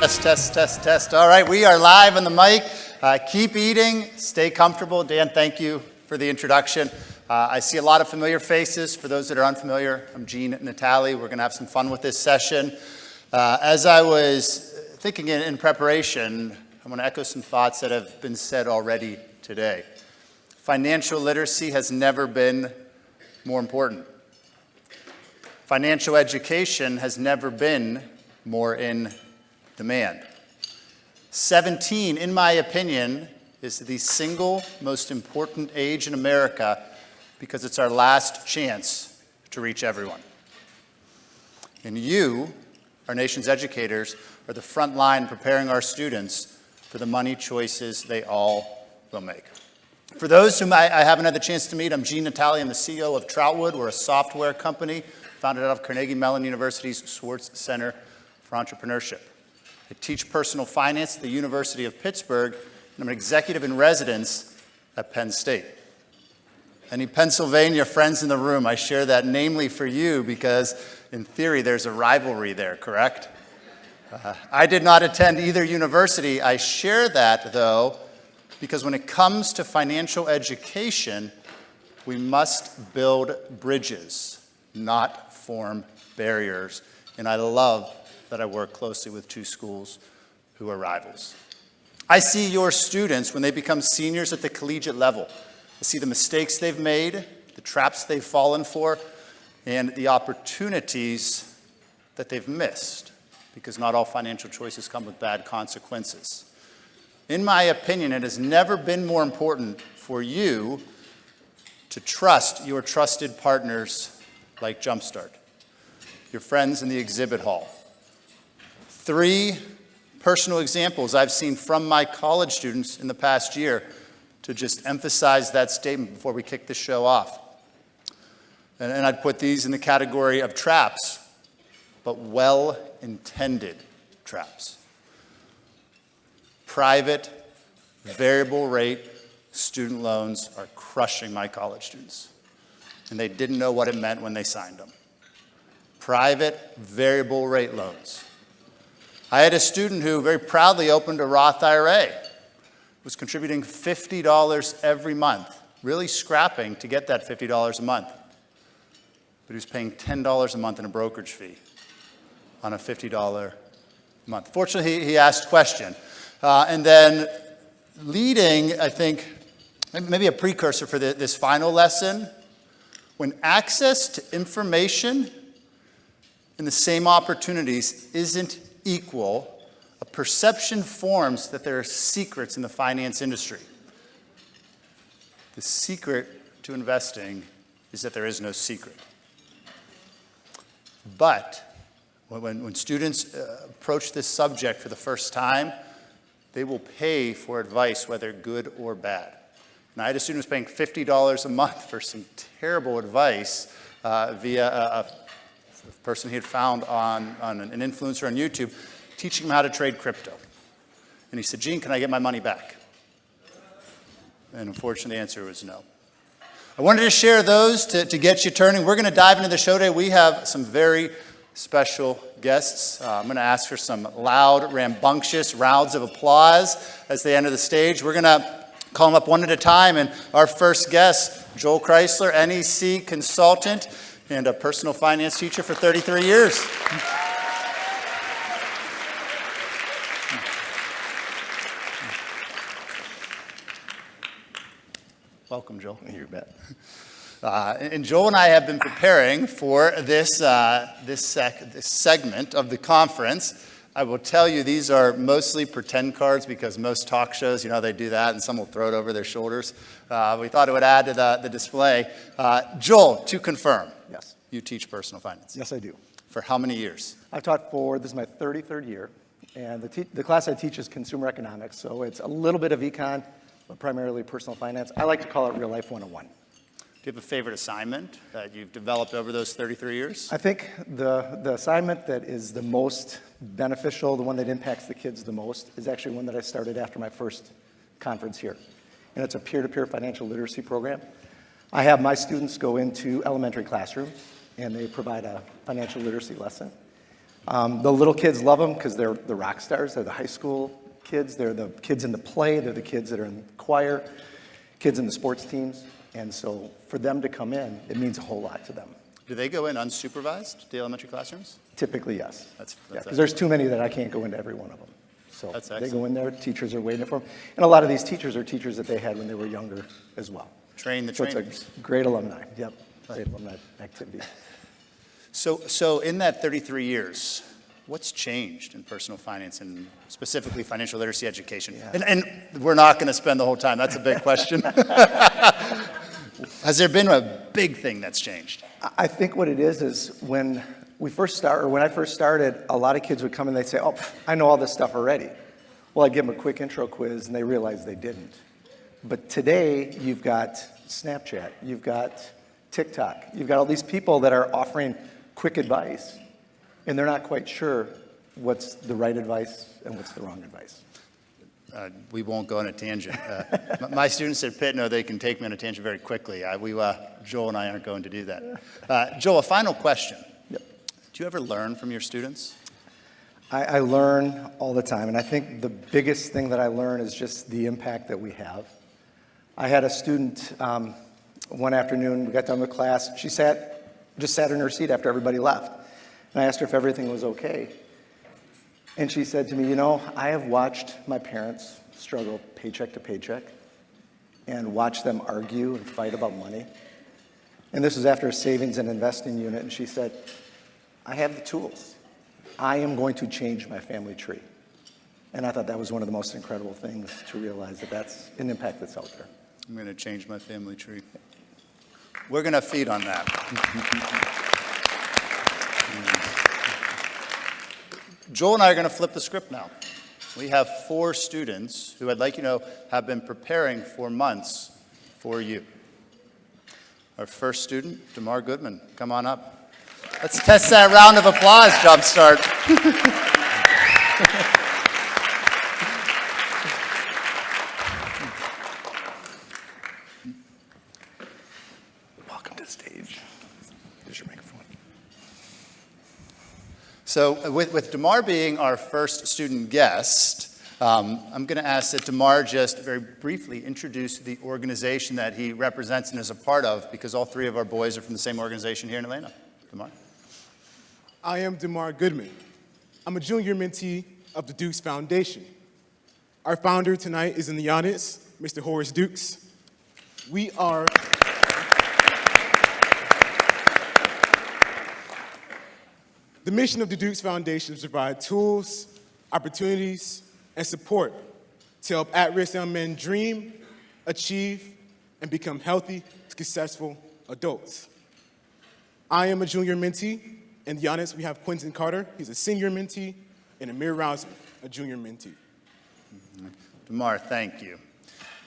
Test, test, test, test. All right, we are live on the mic. Keep eating, stay comfortable. Dan, thank you for the introduction. I see a lot of familiar faces. For those that are unfamiliar, I'm Gene and Natali. We're going to have some fun with this session. As I was thinking in preparation, I'm going to echo some thoughts that have been said already today. Financial literacy has never been more important. Financial education has never been more in demand. 17, in my opinion, is the single most important age in America because it's our last chance to reach everyone. And you, our nation's educators, are the front line preparing our students for the money choices they all will make. For those whom I haven't had the chance to meet, I'm Gene Natali. I'm the CEO of Troutwood. We're a software company founded out of Carnegie Mellon University's Schwartz Center for Entrepreneurship. I teach personal finance at the University of Pittsburgh, and I'm an executive in residence at Penn State. Any Pennsylvania friends in the room, I share that namely for you because, in theory, there's a rivalry there, correct? I did not attend either university. I share that, though, because when it comes to financial education, we must build bridges, not form barriers. And I love that I work closely with two schools who are rivals. I see your students when they become seniors at the collegiate level. I see the mistakes they've made, the traps they've fallen for, and the opportunities that they've missed, because not all financial choices come with bad consequences. In my opinion, it has never been more important for you to trust your trusted partners like Jumpstart, your friends in the exhibit hall. 3 personal examples I've seen from my college students in the past year to just emphasize that statement before we kick the show off. And I'd put these in the category of traps, but well-intended traps. Private, variable rate student loans are crushing my college students, and they didn't know what it meant when they signed them. Private, variable rate loans. I had a student who very proudly opened a Roth IRA, was contributing $50 every month, really scrapping to get that $50 a month. But he was paying $10 a month in a brokerage fee on a $50 a month. Fortunately, he asked a question. And then leading, I think, maybe a precursor for this final lesson, when access to information and the same opportunities isn't equal, a perception forms that there are secrets in the finance industry. The secret to investing is that there is no secret. But when students approach this subject for the first time, they will pay for advice, whether good or bad. And I had a student who was paying $50 a month for some terrible advice via a person he had found on an influencer on YouTube, teaching him how to trade crypto. And he said, "Gene, can I get my money back?" And unfortunately, the answer was no. I wanted to share those to get you turning. We're going to dive into the show today. We have some very special guests. I'm going to ask for some loud, rambunctious rounds of applause as they enter the stage. We're going to call them up one at a time. And our first guest, Joel Chrysler, NEC consultant and a personal finance teacher for 33 years. Welcome, Joel. You bet. And Joel and I have been preparing for this segment of the conference. I will tell you, these are mostly pretend cards because most talk shows, they do that, and some will throw it over their shoulders. We thought it would add to the display. Joel, to confirm, Yes. You teach personal finance. Yes, I do. For how many years? I've taught this is my 33rd year, and the class I teach is consumer economics, so it's a little bit of econ, but primarily personal finance. I like to call it real life 101. Do you have a favorite assignment that you've developed over those 33 years? I think the assignment that is the most beneficial, the one that impacts the kids the most, is actually one that I started after my first conference here. And it's a peer-to-peer financial literacy program. I have my students go into elementary classrooms, and they provide a financial literacy lesson. The little kids love them because they're the rock stars. They're the high school kids. They're the kids in the play. They're the kids that are in choir, kids in the sports teams. And so for them to come in, it means a whole lot to them. Do they go in unsupervised, the elementary classrooms? Typically, yes. That's because there's too many that I can't go into every one of them. So That's they go in there, teachers are waiting for them. And a lot of these teachers are teachers that they had when they were younger as well. Train the So trainers. it's a great alumni. Yep, great alumni activity. So in that 33 years, what's changed in personal finance and specifically financial literacy education? Yeah. And we're not going to spend the whole time. That's a big question. Has there been a big thing that's changed? I think what it is when I first started, a lot of kids would come and they'd say, oh, I know all this stuff already. Well, I'd give them a quick intro quiz and they realized they didn't. But today, you've got Snapchat, you've got TikTok, you've got all these people that are offering quick advice, and they're not quite sure what's the right advice and what's the wrong advice. We won't go on a tangent. My students at Pitt know they can take me on a tangent very quickly. Joel and I aren't going to do that. Joel, a final question. Yep. Do you ever learn from your students? I learn all the time, and I think the biggest thing that I learn is just the impact that we have. I had a student one afternoon, we got done with class, she just sat in her seat after everybody left. And I asked her if everything was okay. And she said to me, you know, I have watched my parents struggle paycheck to paycheck and watch them argue and fight about money. And this was after a savings and investing unit, and she said, I have the tools. I am going to change my family tree. And I thought that was one of the most incredible things to realize that that's an impact that's out there. I'm going to change my family tree. We're going to feed on that. Joel and I are going to flip the script now. We have 4 students who I'd like you to know have been preparing for months for you. Our first student, Demar Goodman, come on up. Let's test that round of applause, Jumpstart. Welcome to the stage. Here's your microphone. So with Demar being our first student guest, I'm going to ask that Demar just very briefly introduce the organization that he represents and is a part of, because all 3 of our boys are from the same organization here in Atlanta. Demar? I am Demar Goodman. I'm a junior mentee of the Dukes Foundation. Our founder tonight is in the audience, Mr. Horace Dukes. We are the mission of the Dukes Foundation is to provide tools, opportunities, and support to help at-risk young men dream, achieve, and become healthy, successful adults. I am a junior mentee. In the audience, we have Quentin Carter. He's a senior mentee, and Amir, a junior mentee. Demar, thank you.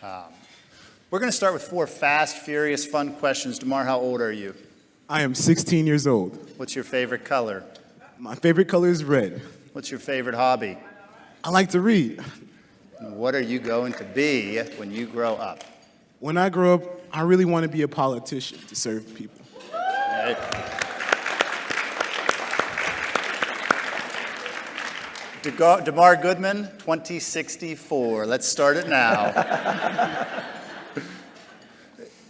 We're going to start with 4 fast, furious, fun questions. Demar, how old are you? I am 16 years old. What's your favorite color? My favorite color is red. What's your favorite hobby? I like to read. And what are you going to be when you grow up? When I grow up, I really want to be a politician to serve people. Right. Demar Goodman, 2064. Let's start it now.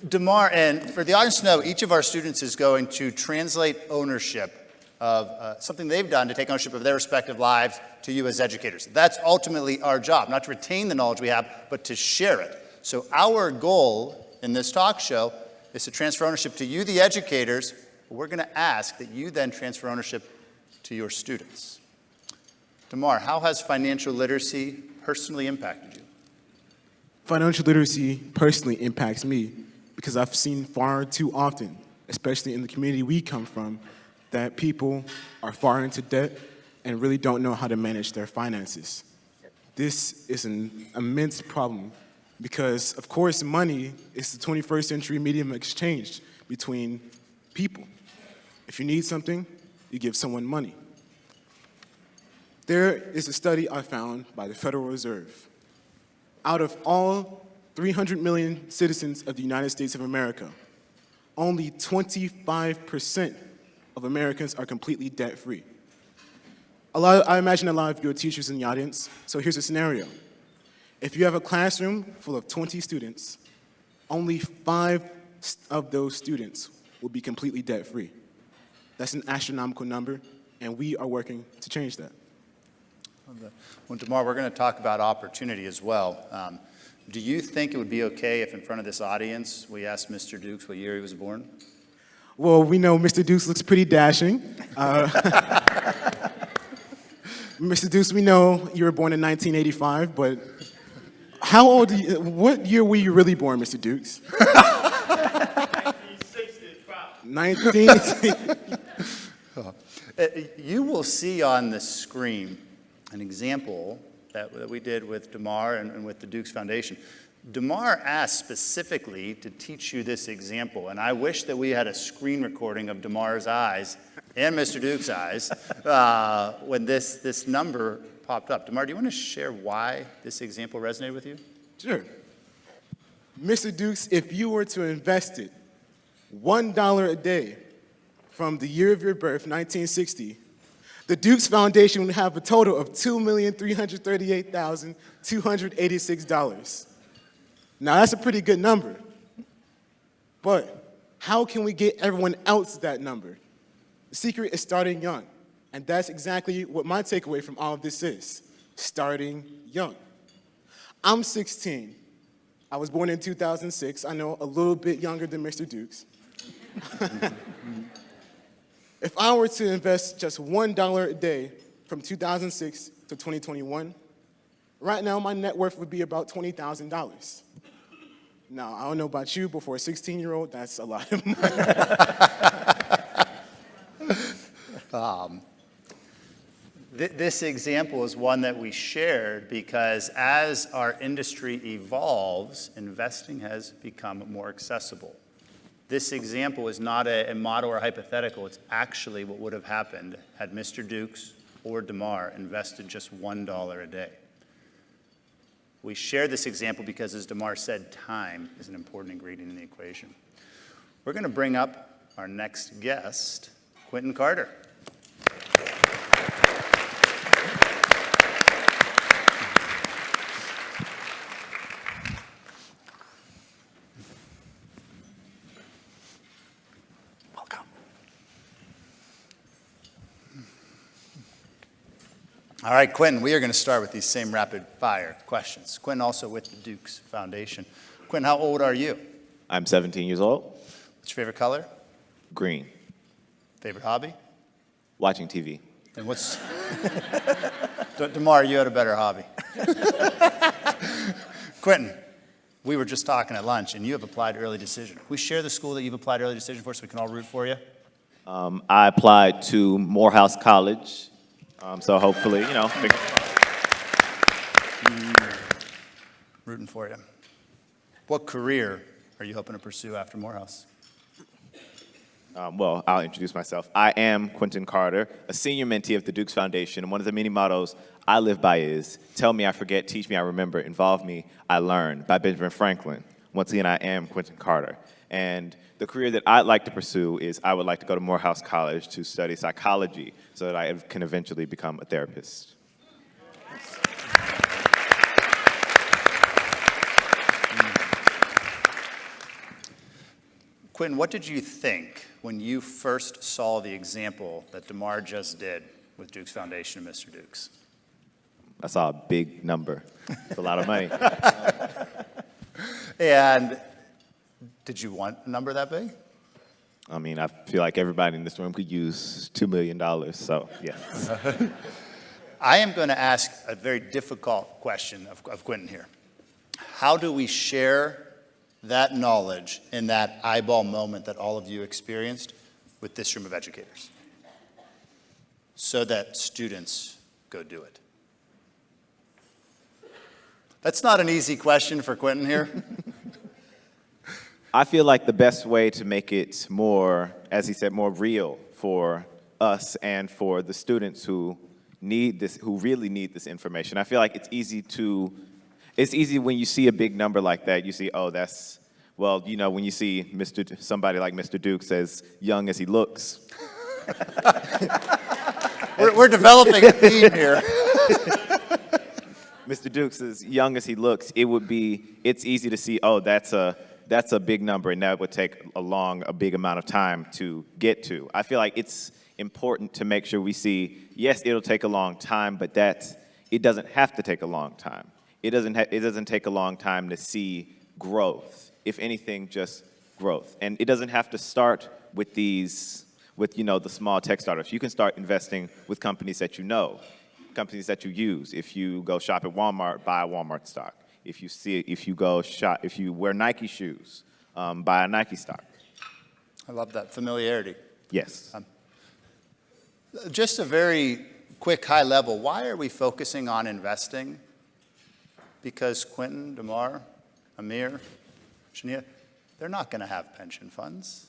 Demar, and for the audience to know, each of our students is going to translate ownership of something they've done to take ownership of their respective lives to you as educators. That's ultimately our job, not to retain the knowledge we have, but to share it. So our goal in this talk show is to transfer ownership to you, the educators. We're going to ask that you then transfer ownership to your students. Demar, how has financial literacy personally impacted you? Financial literacy personally impacts me because I've seen far too often, especially in the community we come from, that people are far into debt and really don't know how to manage their finances. This is an immense problem because, of course, money is the 21st century medium of exchange between people. If you need something, you give someone money. There is a study I found by the Federal Reserve. Out of all 300 million citizens of the United States of America, only 25% of Americans are completely debt-free. I imagine a lot of your teachers in the audience, so here's a scenario. If you have a classroom full of 20 students, only 5 of those students will be completely debt-free. That's an astronomical number, and we are working to change that. Well, Demar, we're going to talk about opportunity as well. Do you think it would be okay if in front of this audience we asked Mr. Dukes what year he was born? Well, we know Mr. Dukes looks pretty dashing. Mr. Dukes, we know you were born in 1985, but how old are you, what year were you really born, Mr. Dukes? 1960, probably. 1960. You will see on the screen an example that we did with Demar and with the Dukes Foundation. Demar asked specifically to teach you this example, and I wish that we had a screen recording of Demar's eyes and Mr. Dukes' eyes when this number popped up. Demar, do you want to share why this example resonated with you? Sure. Mr. Dukes, if you were to invest it $1 a day from the year of your birth, 1960, the Dukes Foundation would have a total of $2,338,286. Now, that's a pretty good number. But how can we get everyone else that number? The secret is starting young. And that's exactly what my takeaway from all of this is, starting young. I'm 16. I was born in 2006. I know a little bit younger than Mr. Dukes. If I were to invest just $1 a day from 2006 to 2021, right now my net worth would be about $20,000. Now, I don't know about you, but for a 16-year-old, that's a lot of money. This example is one that we shared because as our industry evolves, investing has become more accessible. This example is not a model or hypothetical. It's actually what would have happened had Mr. Dukes or Demar invested just $1 a day. We share this example because, as Demar said, time is an important ingredient in the equation. We're going to bring up our next guest, Quentin Carter. All right, Quentin, we are going to start with these same rapid-fire questions. Quentin, also with the Dukes Foundation. Quentin, how old are you? I'm 17 years old. What's your favorite color? Green. Favorite hobby? Watching TV. And what's... Demar, you had a better hobby. Quentin, we were just talking at lunch, and you have applied early decision. Can we share the school that you've applied early decision for so we can all root for you? I applied to Morehouse College. So hopefully, Rooting for you. What career are you hoping to pursue after Morehouse? well, I'll introduce myself. I am Quentin Carter, a senior mentee of the Dukes Foundation, and one of the many mottos I live by is, tell me I forget, teach me I remember, involve me, I learn, by Benjamin Franklin. Once again, I am Quentin Carter. And the career that I'd like to pursue is I would like to go to Morehouse College to study psychology so that I can eventually become a therapist. Quentin, what did you think when you first saw the example that Demar just did with Dukes Foundation and Mr. Dukes? I saw a big number. It's a lot of money. And did you want a number that big? I mean, I feel like everybody in this room could use $2 million, so yeah. I am going to ask a very difficult question of Quentin here. How do we share that knowledge in that eyeball moment that all of you experienced with this room of educators so that students go do it? That's not an easy question for Quentin here. I feel like the best way to make it more, as he said, more real for us and for the students who need this, who really need this information. I feel like it's easy when you see a big number like that, you see, oh, that's, well, you know, when you see somebody like Mr. Dukes as young as he looks. We're developing a theme here. Mr. Dukes, as young as he looks, it's easy to see, oh, that's a big number, and that would take a big amount of time to get to. I feel like it's important to make sure we see, yes, it'll take a long time, but it doesn't have to take a long time. It doesn't take a long time to see growth. If anything, just growth. And it doesn't have to start with the small tech startups. You can start investing with companies that you know, companies that you use. If you go shop at Walmart, buy a Walmart stock. If you wear Nike shoes, buy a Nike stock. I love that familiarity. Yes. Just a very quick high level, why are we focusing on investing? Because Quentin, Demar, Amir, Zhania, they're not going to have pension funds.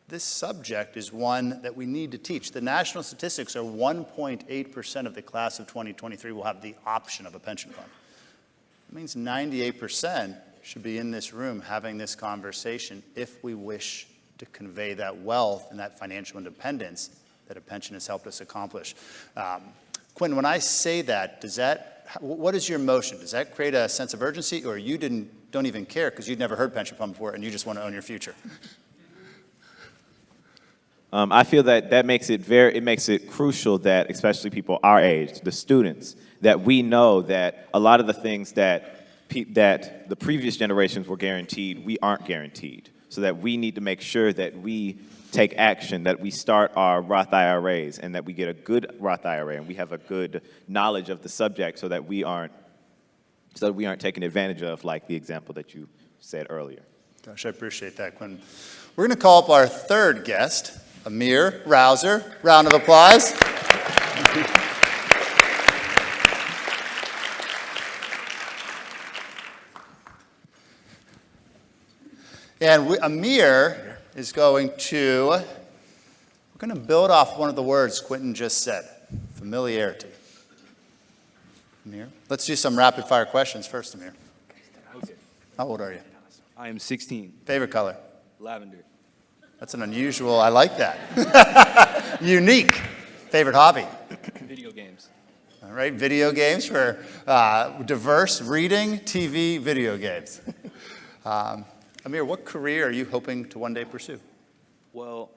This subject is one that we need to teach. The national statistics are 1.8% of the class of 2023 will have the option of a pension fund. It means 98% should be in this room having this conversation if we wish to convey that wealth and that financial independence that a pension has helped us accomplish. Quentin, when I say that, what is your motion? Does that create a sense of urgency, or you don't even care because you'd never heard pension fund before and you just want to own your future? I feel that makes it crucial that, especially people our age, the students, that we know that a lot of the things that the previous generations were guaranteed, we aren't guaranteed. So that we need to make sure that we take action, that we start our Roth IRAs, and that we get a good Roth IRA, and we have a good knowledge of the subject, so that we aren't taken advantage of, like the example that you said earlier. Gosh, I appreciate that, Quentin. We're going to call up our third guest, Amir Rouser. Round of applause. And Amir is going to build off one of the words Quentin just said, familiarity. Amir, let's do some rapid fire questions first, Amir. Okay. How old are you? I am 16. Favorite color? Lavender. That's an unusual, I like that. Unique. Favorite hobby? Video games. All right, video games for diverse reading, TV, video games. Amir, what career are you hoping to one day pursue? Well,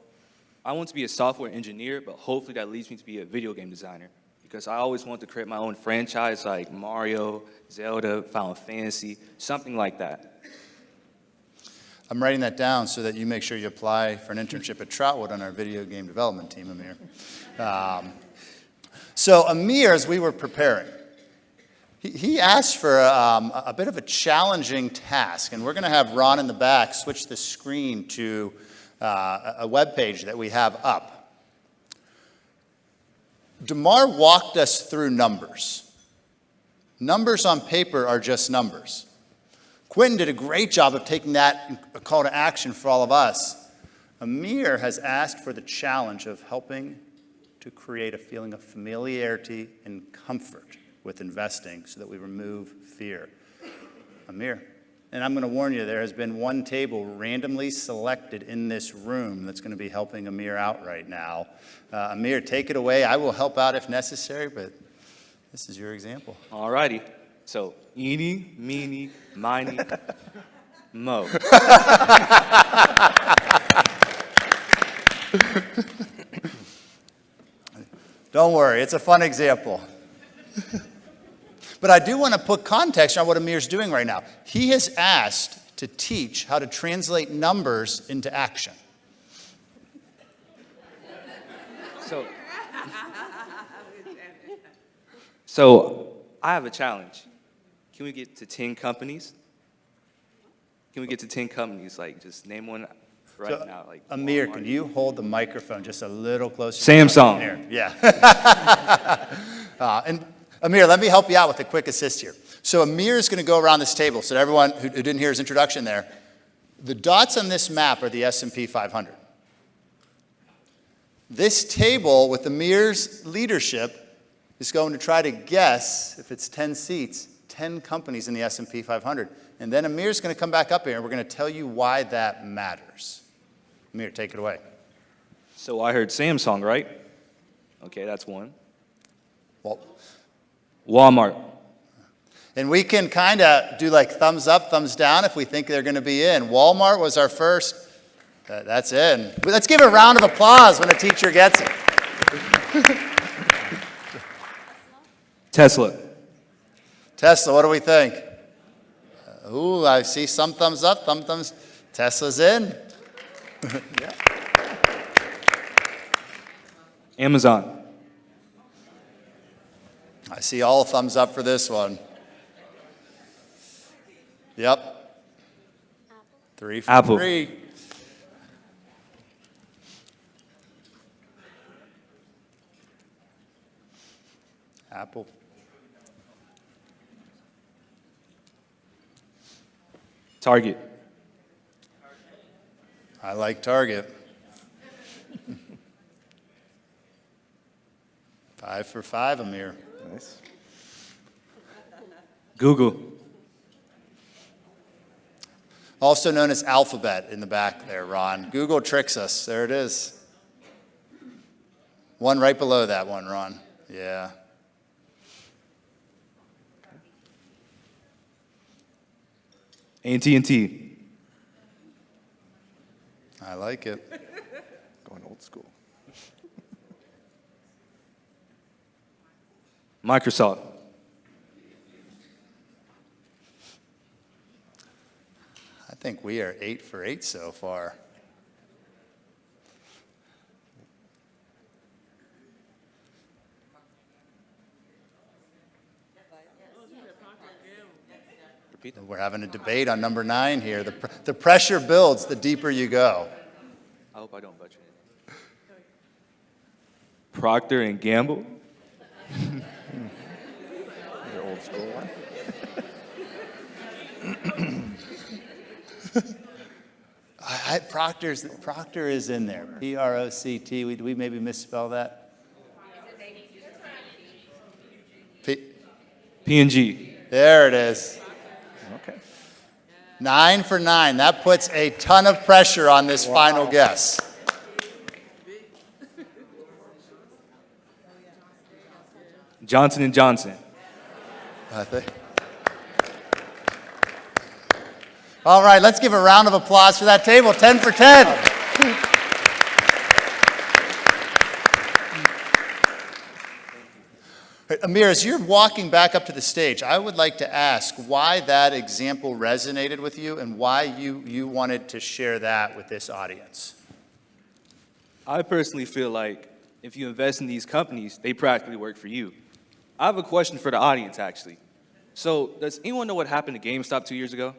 I want to be a software engineer, but hopefully that leads me to be a video game designer, because I always want to create my own franchise like Mario, Zelda, Final Fantasy, something like that. I'm writing that down so that you make sure you apply for an internship at Troutwood on our video game development team, Amir. So Amir, as we were preparing, he asked for a bit of a challenging task, and we're going to have Ron in the back switch the screen to a web page that we have up. Demar walked us through numbers. Numbers on paper are just numbers. Quentin did a great job of taking that a call to action for all of us. Amir has asked for the challenge of helping to create a feeling of familiarity and comfort with investing so that we remove fear. Amir, and I'm going to warn you, there has been one table randomly selected in this room that's going to be helping Amir out right now. Amir, take it away. I will help out if necessary, but this is your example. All righty. So, eeny, meeny, miny, mo. Don't worry, it's a fun example. But I do want to put context on what Amir's doing right now. He has asked to teach how to translate numbers into action. So I have a challenge. Can we get to 10 companies? Can we get to 10 companies? Like, just name one right now. Like Amir, Walmart. can you hold the microphone just a little closer? Samsung. Here? Yeah. And Amir, let me help you out with a quick assist here. So Amir is going to go around this table. So everyone who didn't hear his introduction there, the dots on this map are the S&P 500. This table with Amir's leadership is going to try to guess, if it's 10 seats, 10 companies in the S&P 500. And then Amir's going to come back up here and we're going to tell you why that matters. Amir, take it away. So I heard Samsung, right? Okay, that's one. Well, Walmart. and we can kind of do like thumbs up, thumbs down if we think they're going to be in. Walmart was our first. That's in. Let's give a round of applause when a teacher gets it. Tesla. Tesla, what do we think? Ooh, I see some thumbs up, some thumbs. Tesla's in. Yeah. Amazon. I see all thumbs up for this one. Yep. 3 for Apple. 3. Apple. Target. I like Target. 5 for 5, Amir. Nice. Google. Also known as Alphabet in the back there, Ron. Google tricks us. There it is. One right below that one, Ron. Yeah. AT&T. I like it. Going old school. Microsoft. I think we are 8 for 8 so far. Repeat that. We're having a debate on number 9 here. The pressure builds the deeper you go. I hope I don't butcher it. Procter and Gamble. Your old school one. Procter is in there. P-R-O-C-T. We maybe misspell that? P&G. There it is. Okay. 9 for 9. That puts a ton of pressure on this final guess. Johnson & Johnson. I think. All right, let's give a round of applause for that table. 10 for 10. Amir, as you're walking back up to the stage, I would like to ask why that example resonated with you and why you wanted to share that with this audience. I personally feel like if you invest in these companies, they practically work for you. I have a question for the audience, actually. So, does anyone know what happened to GameStop 2 years ago?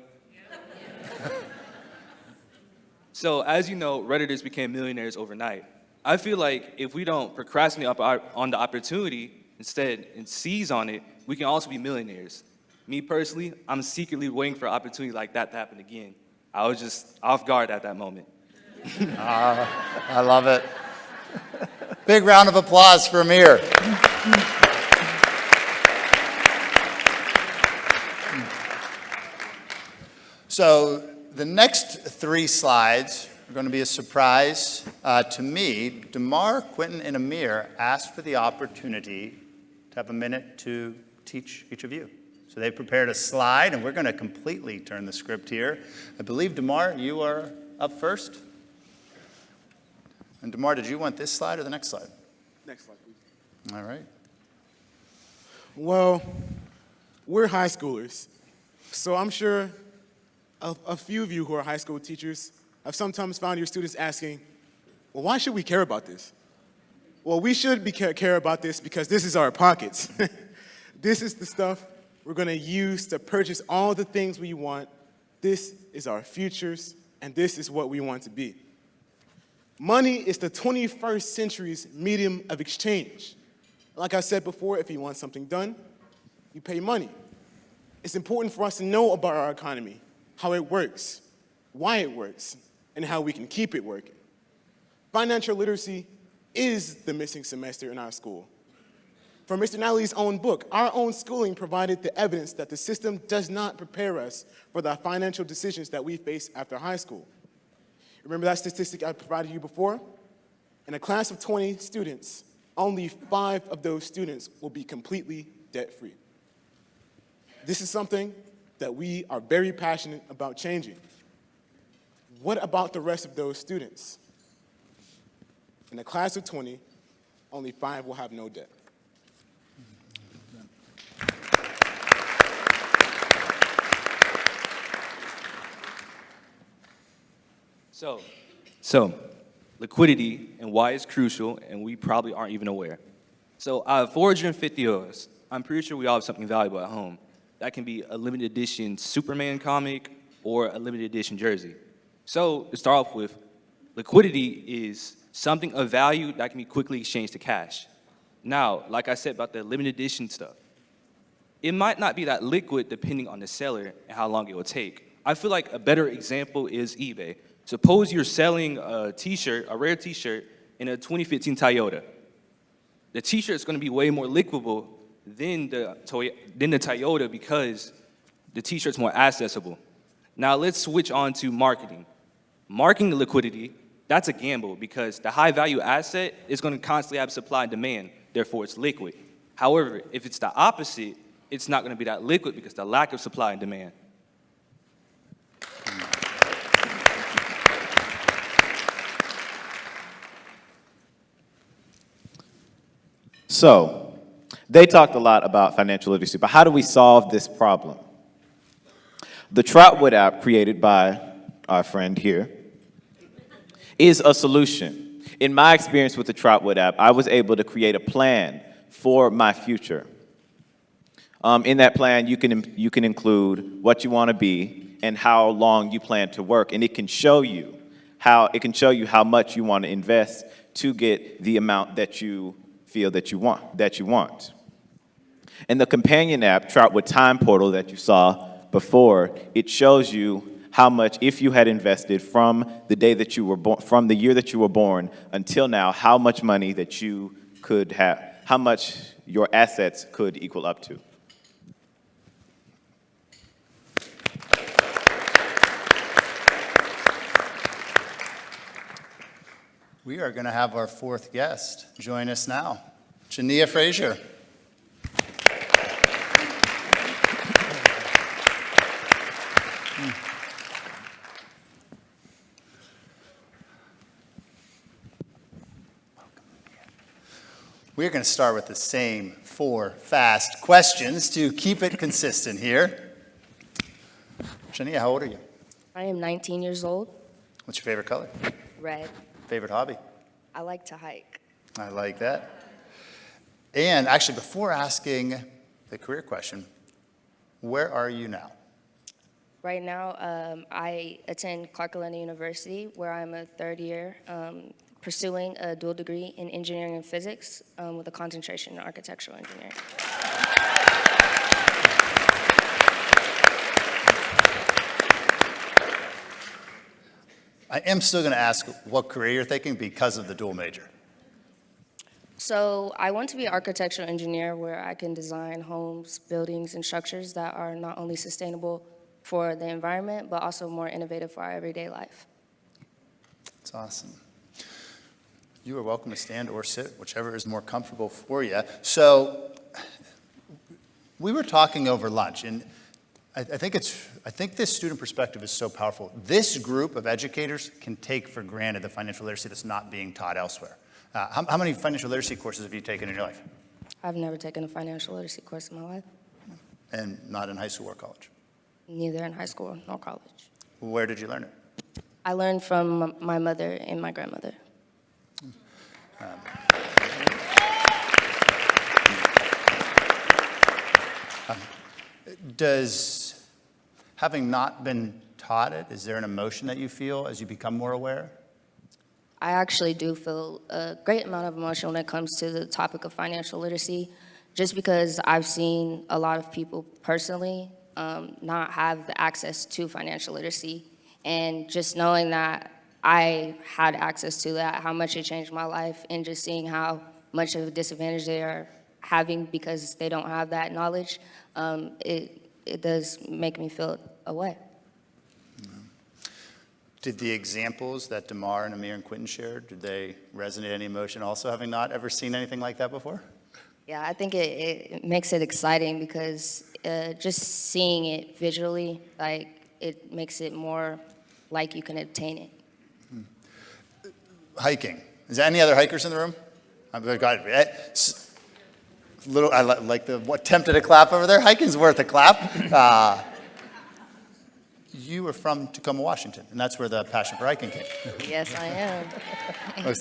So, as you know, Redditors became millionaires overnight. I feel like if we don't procrastinate on the opportunity instead and seize on it, we can also be millionaires. Me personally, I'm secretly waiting for an opportunity like that to happen again. I was just off guard at that moment. I love it. Big round of applause for Amir. So the next 3 slides are going to be a surprise to me. Demar, Quentin, and Amir asked for the opportunity to have a minute to teach each of you. So they prepared a slide, and we're going to completely turn the script here. I believe, Demar, you are up first. And Demar, did you want this slide or the next slide? Next slide, please. All right. Well, we're high schoolers, so I'm sure a few of you who are high school teachers have sometimes found your students asking, well, why should we care about this? Well, we should care about this because this is our pockets. This is the stuff we're going to use to purchase all the things we want. This is our futures, and this is what we want to be. Money is the 21st century's medium of exchange. Like I said before, if you want something done, you pay money. It's important for us to know about our economy, how it works, why it works, and how we can keep it working. Financial literacy is the missing semester in our school. From Mr. Natali's own book, our own schooling provided the evidence that the system does not prepare us for the financial decisions that we face after high school. Remember that statistic I provided you before? In a class of 20 students, only 5 of those students will be completely debt-free. This is something that we are very passionate about changing. What about the rest of those students? In the class of 20, only 5 will have no debt. So, liquidity and why it's crucial, and we probably aren't even aware. So out of 450 of us, I'm pretty sure we all have something valuable at home. That can be a limited edition Superman comic or a limited edition jersey. So to start off with, liquidity is something of value that can be quickly exchanged to cash. Now, like I said about the limited edition stuff, it might not be that liquid depending on the seller and how long it will take. I feel like a better example is eBay. Suppose you're selling a t-shirt, a rare t-shirt, in a 2015 Toyota. The t-shirt is going to be way more liquidable than the Toyota because the t-shirt's more accessible. Now let's switch on to marketing. Marketing liquidity, that's a gamble because the high value asset is going to constantly have supply and demand, therefore it's liquid. However, if it's the opposite, it's not going to be that liquid because the lack of supply and demand. So, they talked a lot about financial literacy, but how do we solve this problem? The Troutwood App, created by our friend here, is a solution. In my experience with the Troutwood App, I was able to create a plan for my future. In that plan, you can include what you want to be and how long you plan to work, and it can show you how much you want to invest to get the amount that you feel that you want. And the companion app, Troutwood Time Portal, that you saw before, it shows you how much, if you had invested from the day that you were born, from the year that you were born until now, how much money that you could have, how much your assets could equal up to. We are going to have our fourth guest join us now, Zhania Frazier. We're going to start with the same 4 fast questions to keep it consistent here. Zhania, how old are you? I am 19 years old. What's your favorite color? Red. Favorite hobby? I like to hike. I like that. And actually, before asking the career question, where are you now? Right now, I attend Clark Atlanta University, where I'm a third year pursuing a dual degree in engineering and physics with a concentration in architectural engineering. I am still going to ask what career you're thinking because of the dual major. So I want to be an architectural engineer where I can design homes, buildings, and structures that are not only sustainable for the environment, but also more innovative for our everyday life. That's awesome. You are welcome to stand or sit, whichever is more comfortable for you. So we were talking over lunch, and I think this student perspective is so powerful. This group of educators can take for granted the financial literacy that's not being taught elsewhere. How many financial literacy courses have you taken in your life? I've never taken a financial literacy course in my life. And not in high school or college? Neither in high school nor college. Where did you learn it? I learned from my mother and my grandmother. Does having not been taught it, is there an emotion that you feel as you become more aware? I actually do feel a great amount of emotion when it comes to the topic of financial literacy, just because I've seen a lot of people personally not have the access to financial literacy. And just knowing that I had access to that, how much it changed my life, and just seeing how much of a disadvantage they are having because they don't have that knowledge, it does make me feel a way. Did the examples that Demar and Amir and Quentin shared, did they resonate any emotion also, having not ever seen anything like that before? Yeah, I think it makes it exciting because just seeing it visually, like, it makes it more like you can attain it. Hiking. Is there any other hikers in the room? I've got little. I like the what tempted a clap over there. Hiking's worth a clap. You are from Tacoma, Washington, and that's where the passion for hiking came. Yes, I am.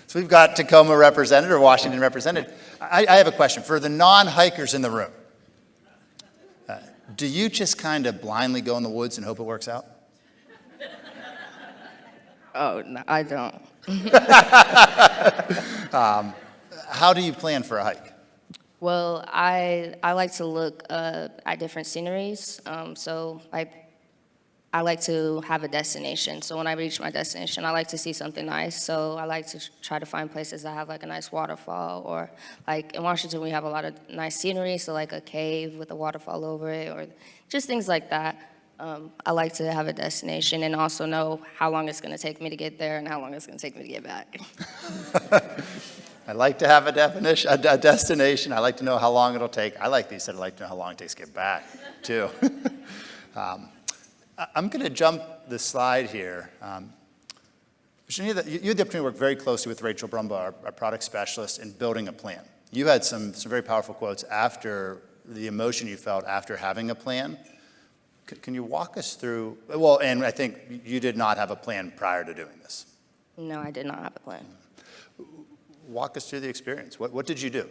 So we've got Tacoma represented or Washington represented. I have a question for the non-hikers in the room. Do you just kind of blindly go in the woods and hope it works out? Oh, no, I don't. How do you plan for a hike? Well, I like to look at different sceneries. So I like to have a destination. So when I reach my destination, I like to see something nice. So I like to try to find places that have like a nice waterfall, or like in Washington, we have a lot of nice scenery. So like a cave with a waterfall over it, or just things like that. I like to have a destination and also know how long it's going to take me to get there and how long it's going to take me to get back. I like to have a destination. I like to know how long it'll take. I like these. I'd like to know how long it takes to get back, too. I'm going to jump the slide here. Zhania, you had the opportunity to work very closely with Rachel Brumbaugh, our product specialist, in building a plan. You had some very powerful quotes after the emotion you felt after having a plan. Can you walk us through, well, and I think you did not have a plan prior to doing this. No, I did not have a plan. Walk us through the experience. What did you do?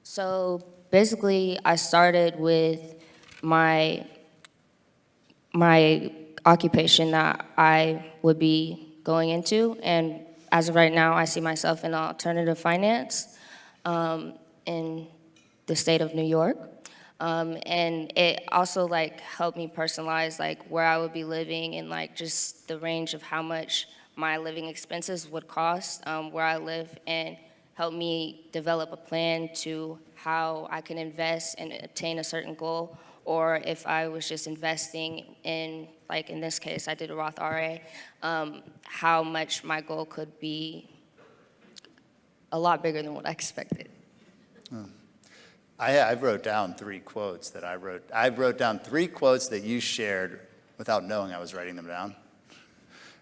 So basically, I started with my occupation that I would be going into, and as of right now, I see myself in alternative finance in the state of New York. And it also like helped me personalize like where I would be living and like just the range of how much my living expenses would cost where I live, and help me develop a plan to how I can invest and obtain a certain goal, or if I was just investing in, like in this case, I did a Roth IRA, how much my goal could be a lot bigger than what I expected. I wrote down three quotes that I wrote down three quotes that you shared without knowing I was writing them down.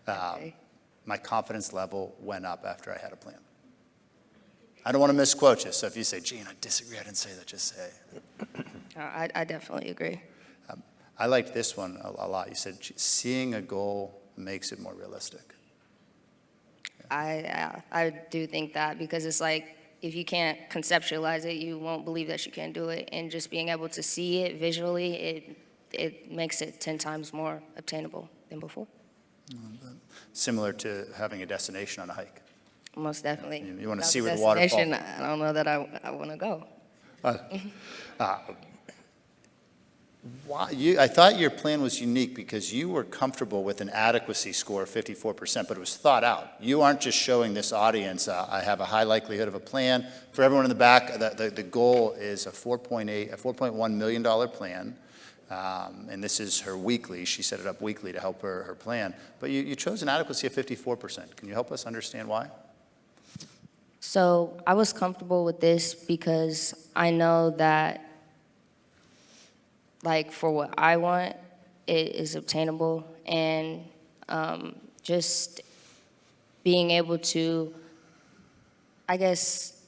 Okay. My confidence level went up after I had a plan. I don't want to misquote you, so if you say, Gene, I disagree, I didn't say that, just say. I definitely agree. I liked this one a lot. You said, seeing a goal makes it more realistic. I do think that, because it's like, if you can't conceptualize it, you won't believe that you can do it. And just being able to see it visually, it makes it 10 times more obtainable than before. Similar to having a destination on a hike. Most definitely. You want to Without see the where the waterfall. destination, I don't know that I want to go. I thought your plan was unique because you were comfortable with an adequacy score of 54%, but it was thought out. You aren't just showing this audience, I have a high likelihood of a plan. For everyone in the back, the goal is a $4.1 million plan. And this is her weekly. She set it up weekly to help her plan. But you chose an adequacy of 54%. Can you help us understand why? So I was comfortable with this because I know that, like, for what I want, it is obtainable, and just being able to, I guess,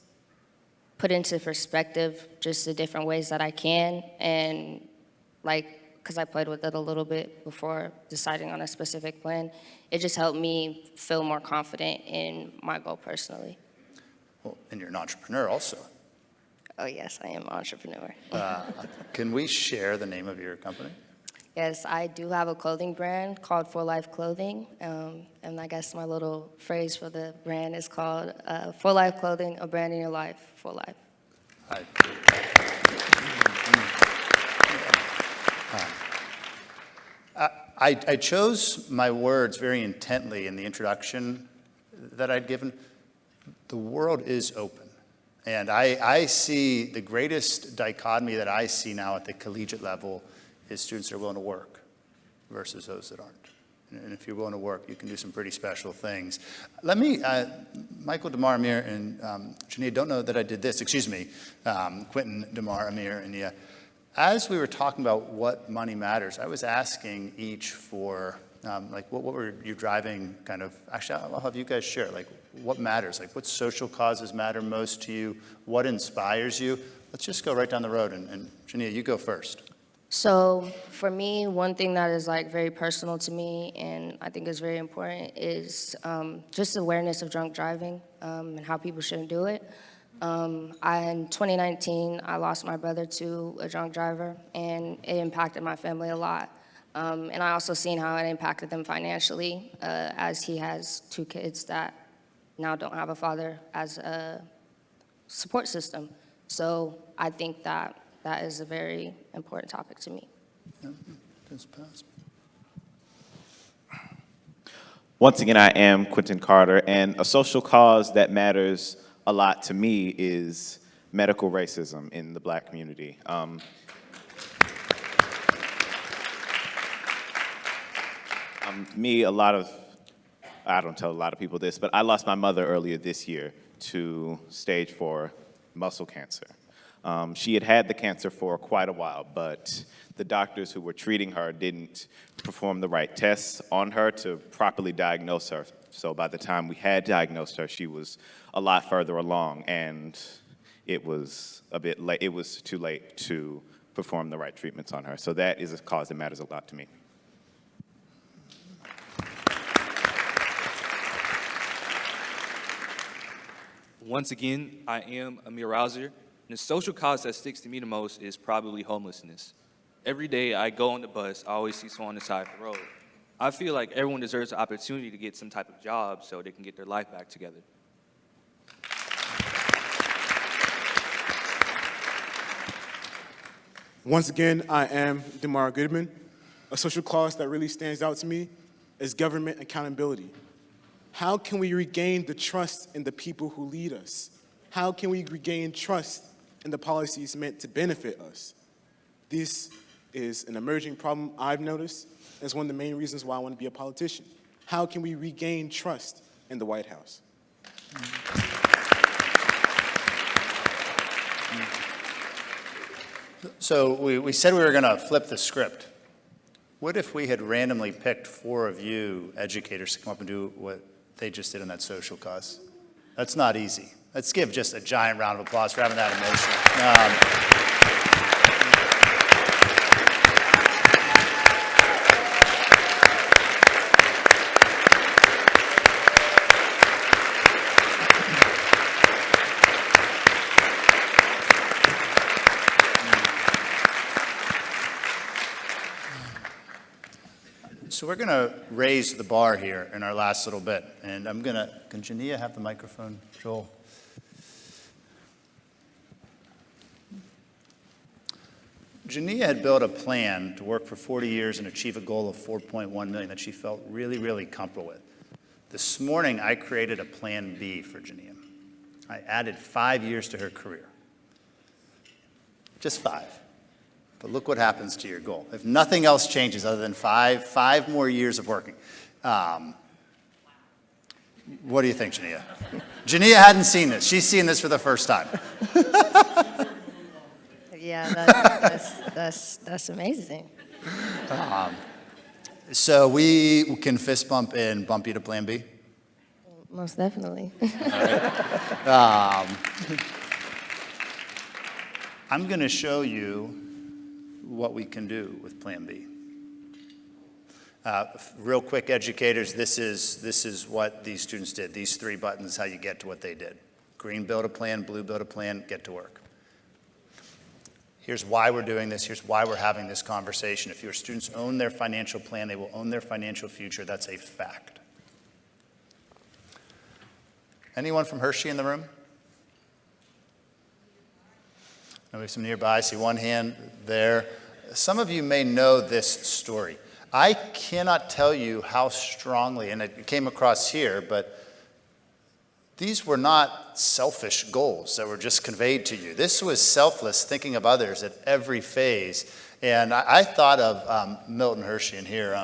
put into perspective just the different ways that I can, and like, because I played with it a little bit before deciding on a specific plan, it just helped me feel more confident in my goal personally. Well, and you're an entrepreneur also. Oh yes, I am an entrepreneur. Can we share the name of your company? Yes, I do have a clothing brand called For Life Clothing, and I guess my little phrase for the brand is called For Life Clothing, a brand in your life for life. I chose my words very intently in the introduction that I'd given. The world is open. And I see the greatest dichotomy that I see now at the collegiate level is students that are willing to work versus those that aren't. And if you're willing to work, you can do some pretty special things. Let me, Michael, Demar, Amir, and Zhania, don't know that I did this. Excuse me, Quentin, Demar, Amir, and Zhania. As we were talking about what money matters, I was asking each for, like, what were you driving kind of, actually, I'll have you guys share, like, what matters? Like, what social causes matter most to you? What inspires you? Let's just go right down the road, and Zhania, you go first. So for me, one thing that is like very personal to me and I think is very important is just awareness of drunk driving and how people shouldn't do it. In 2019, I lost my brother to a drunk driver, and it impacted my family a lot. And I also seen how it impacted them financially, as he has 2 kids that now don't have a father as a support system. So I think that is a very important topic to me. Once again, I am Quentin Carter, and a social cause that matters a lot to me is medical racism in the Black community. I don't tell a lot of people this, but I lost my mother earlier this year to stage 4 muscle cancer. She had had the cancer for quite a while, but the doctors who were treating her didn't perform the right tests on her to properly diagnose her. So by the time we had diagnosed her, she was a lot further along, and it was a bit late. It was too late to perform the right treatments on her. So that is a cause that matters a lot to me. Once again, I am Amir. And the social cause that sticks to me the most is probably homelessness. Every day I go on the bus, I always see someone on the side of the road. I feel like everyone deserves the opportunity to get some type of job so they can get their life back together. Once again, I am Demar Goodman. A social cause that really stands out to me is government accountability. How can we regain the trust in the people who lead us? How can we regain trust in the policies meant to benefit us? This is an emerging problem I've noticed. It's one of the main reasons why I want to be a politician. How can we regain trust in the White House? So we said we were going to flip the script. What if we had randomly picked 4 of you educators to come up and do what they just did on that social cause? That's not easy. Let's give just a giant round of applause for having that emotion. So we're going to raise the bar here in our last little bit. And can Zhania have the microphone, Joel? Zhania had built a plan to work for 40 years and achieve a goal of 4.1 million that she felt really, really comfortable with. This morning, I created a plan B for Zhania. I added 5 years to her career. Just 5. But look what happens to your goal. If nothing else changes other than five more years of working. What do you think, Zhania? Zhania hadn't seen this. She's seen this for the first time. Yeah, that's amazing. So we can fist bump and bump you to Plan B? Most definitely. I'm going to show you what we can do with Plan B. Real quick, educators, this is what these students did. These 3 buttons, how you get to what they did. Green, build a plan. Blue, build a plan. Get to work. Here's why we're doing this. Here's why we're having this conversation. If your students own their financial plan, they will own their financial future. That's a fact. Anyone from Hershey in the room? We have some nearby. I see one hand there. Some of you may know this story. I cannot tell you how strongly, and it came across here, but these were not selfish goals that were just conveyed to you. This was selfless thinking of others at every phase. And I thought of Milton Hershey in here.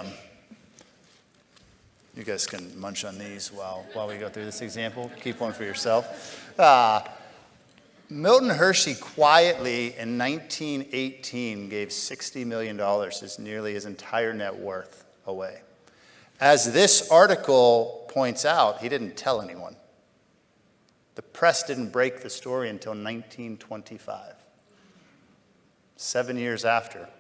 You guys can munch on these while we go through this example. Keep one for yourself. Milton Hershey quietly in 1918 gave $60 million, nearly his entire net worth, away. As this article points out, he didn't tell anyone. The press didn't break the story until 1925, 7 years after.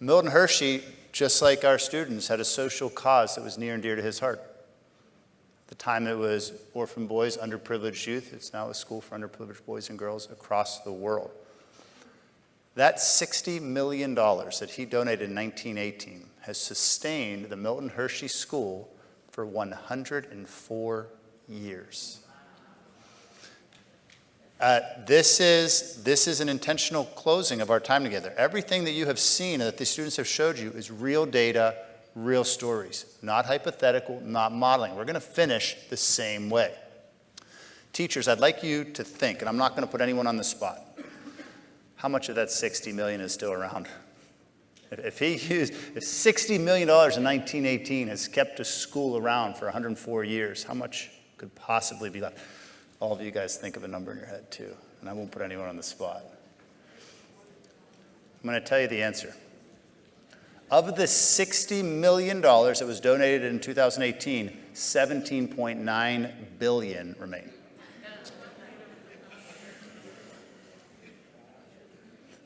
Milton Hershey, just like our students, had a social cause that was near and dear to his heart. At the time it was orphan boys, underprivileged youth. It's now a school for underprivileged boys and girls across the world. That $60 million that he donated in 1918 has sustained the Milton Hershey School for 104 years. This is an intentional closing of our time together. Everything that you have seen and that the students have showed you is real data, real stories, not hypothetical, not modeling. We're going to finish the same way. Teachers, I'd like you to think, and I'm not going to put anyone on the spot, how much of that $60 million is still around? If $60 million in 1918 has kept a school around for 104 years, how much could possibly be left? All of you guys think of a number in your head too, and I won't put anyone on the spot. I'm going to tell you the answer. Of the $60 million that was donated in 2018, $17.9 billion remain.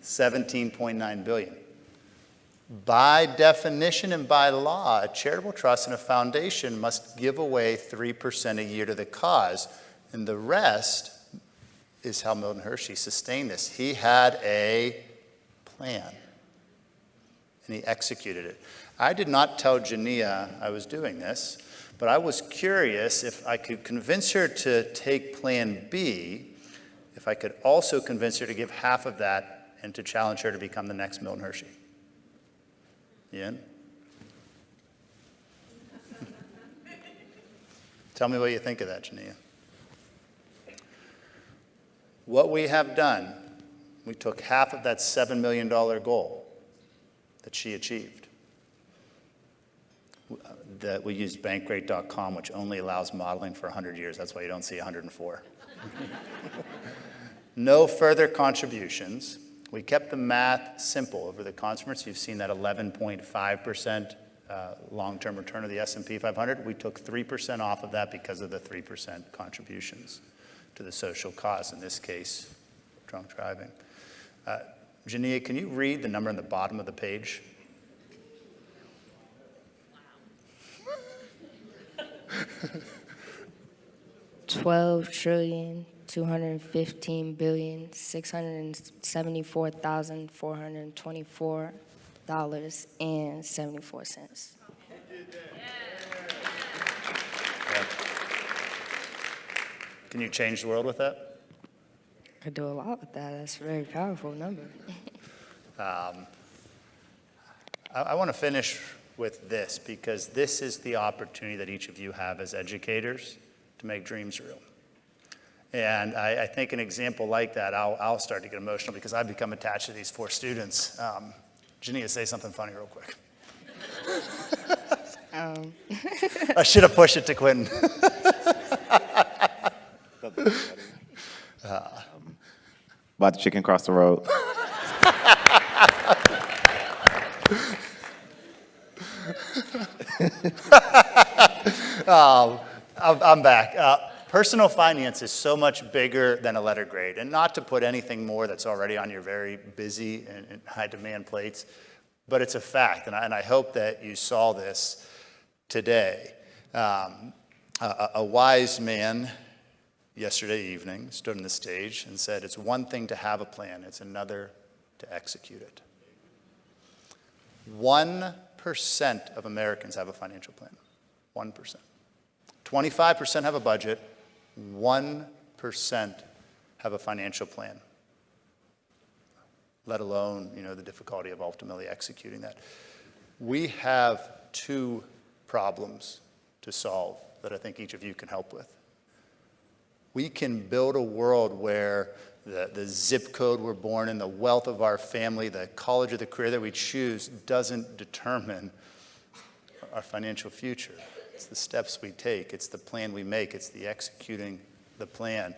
$17.9 billion. By definition and by law, a charitable trust and a foundation must give away 3% a year to the cause, and the rest is how Milton Hershey sustained this. He had a plan, and he executed it. I did not tell Zhania I was doing this, but I was curious if I could convince her to take Plan B, if I could also convince her to give half of that and to challenge her to become the next Milton Hershey. You in? Tell me what you think of that, Zhania. What we have done, we took half of that $7 million goal that she achieved. That we used bankrate.com, which only allows modeling for 100 years. That's why you don't see 104. No further contributions. We kept the math simple over the conference. You've seen that 11.5% long-term return of the S&P 500. We took 3% off of that because of the 3% contributions to the social cause, in this case, drunk driving. Zhania, can you read the number on the bottom of the page? $12,215,674,424.74. Can you change the world with that? Could do a lot with that. That's a very powerful number. I want to finish with this, because this is the opportunity that each of you have as educators to make dreams real. And I think an example like that, I'll start to get emotional because I've become attached to these 4 students. Zhania, say something funny real quick. I should have pushed it to Quentin. About the chicken cross the road. I'm back. Personal finance is so much bigger than a letter grade. And not to put anything more that's already on your very busy and high demand plates, but it's a fact. And I hope that you saw this today. A wise man yesterday evening stood on the stage and said, it's one thing to have a plan, it's another to execute it. 1% of Americans have a financial plan. 1%. 25% have a budget. 1% have a financial plan, let alone, the difficulty of ultimately executing that. We have 2 problems to solve that I think each of you can help with. We can build a world where the zip code we're born in, the wealth of our family, the college or the career that we choose doesn't determine our financial future. it's the steps we take, it's the plan we make, it's the executing the plan.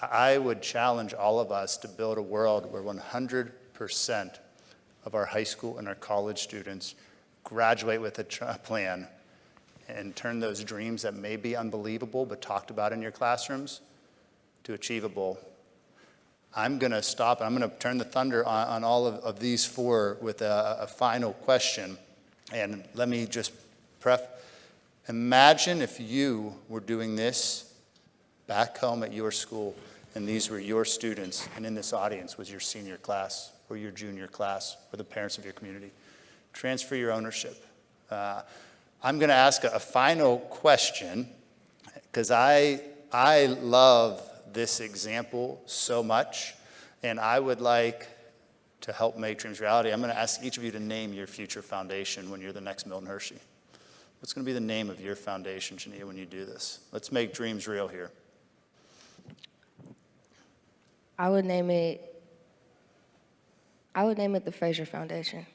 I would challenge all of us to build a world where 100% of our high school and our college students graduate with a plan and turn those dreams that may be unbelievable but talked about in your classrooms to achievable. I'm going to stop. I'm going to turn the thunder on all of these four with a final question. And let me just imagine if you were doing this back home at your school, and these were your students, and in this audience was your senior class or your junior class or the parents of your community. Transfer your ownership. I'm going to ask a final question because I love this example so much, and I would like to help make dreams reality. I'm going to ask each of you to name your future foundation when you're the next Milton Hershey. What's going to be the name of your foundation, Zhania, when you do this? Let's make dreams real here. I would name it the Fraser Foundation.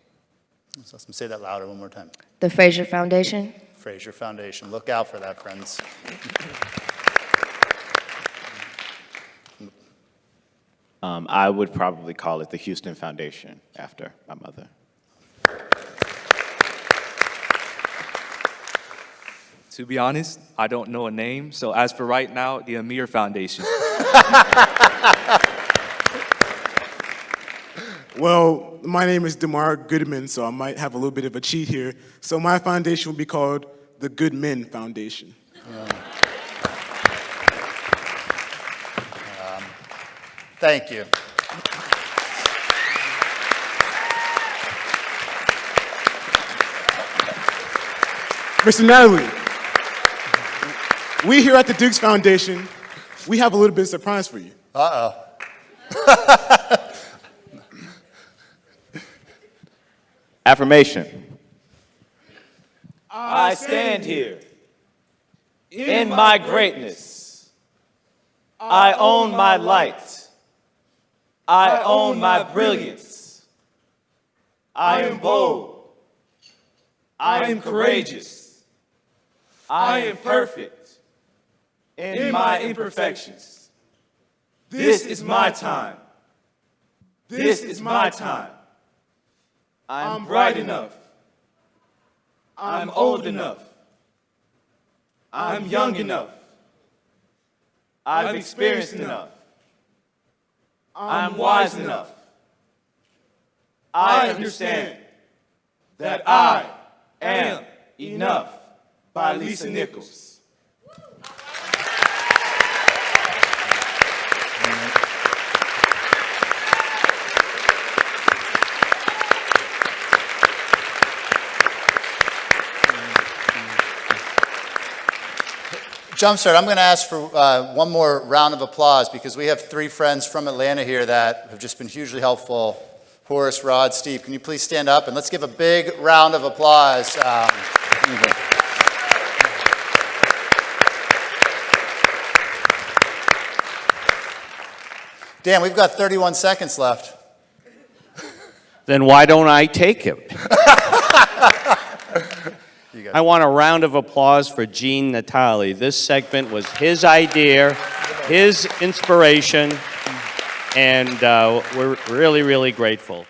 So let's say that louder one more time. The Fraser Foundation. Fraser Foundation. Look out for that, friends. I would probably call it the Houston Foundation after my mother. To be honest, I don't know a name, so as for right now, the Amir Foundation. Well, my name is Demar Goodman, so I might have a little bit of a cheat here. So my foundation will be called the Good Men Foundation. Thank you. Mr. Natali, we here at the Dukes Foundation, we have a little bit of surprise for you. Uh-oh. Affirmation. I stand here in my greatness. I own my light. I own my brilliance. I am bold. I am courageous. I am perfect in my imperfections. This is my time. This is my time. I'm bright enough. I'm old enough. I'm young enough. I've experienced enough. I'm wise enough. I understand that I am enough by Lisa Nichols. Jumpstart, I'm going to ask for one more round of applause because we have three friends from Atlanta here that have just been hugely helpful. Horace, Rod, Steve, can you please stand up and let's give a big round of applause. Dan, we've got 31 seconds left. Then why don't I take it? I want a round of applause for Gene Natali. This segment was his idea, his inspiration, and we're really, really grateful.